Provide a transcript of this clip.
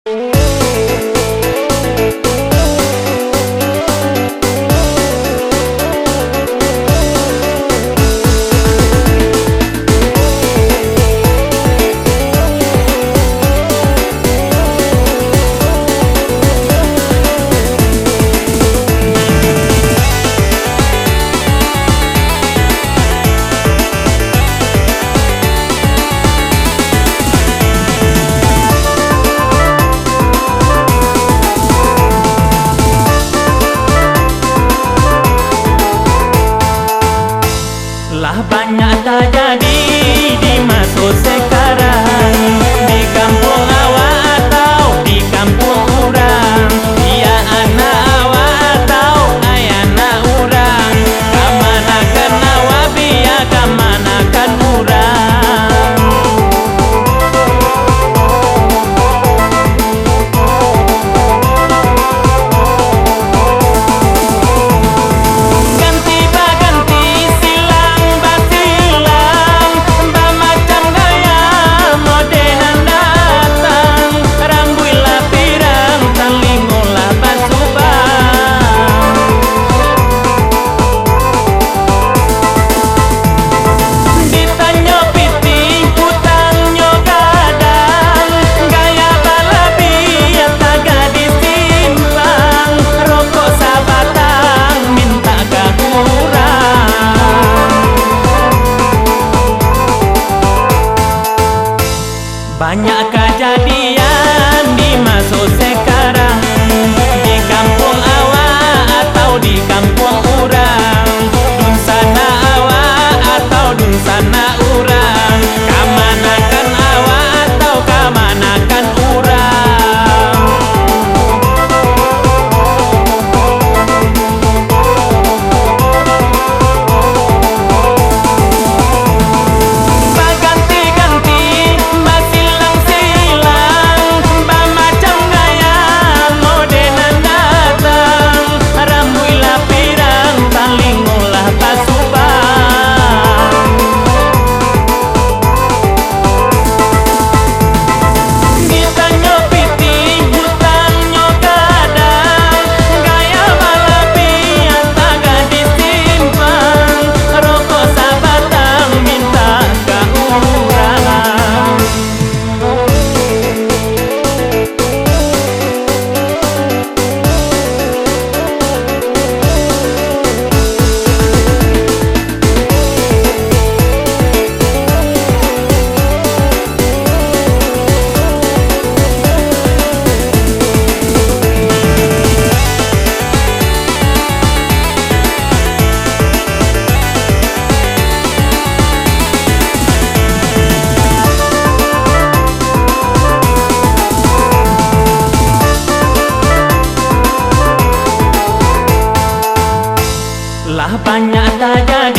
Lah banyak terjadi di masa sekarang, di kampung awak atau di kampung orang. Dia anak awak atau ayah anak orang, kamanakan awak biar kamanakan orang. Ganti baganti silang basilang, macam gaya modenan datang. Rambuilah pirang, talingolah basubang. Ditanya piti, hutangnya kadang, gaya balabi yang taga disimpang. Rokok sabatang, minta gak kurang. Banyak kejadian di masa sekarang, di kampung awak atau di kampung orang. Dun sana awak atau dun sana orang, kamanakan awak atau kamanakan orang. Baganti-ganti, basilang-silang, macam gaya modenan datang. Rambuilah pirang, talingolah basubang. Ditanya piti, hutangnya kadang, gaya balabi yang taga disimpang. Rokok sabatang, minta gak urang. Lah banyak terjadi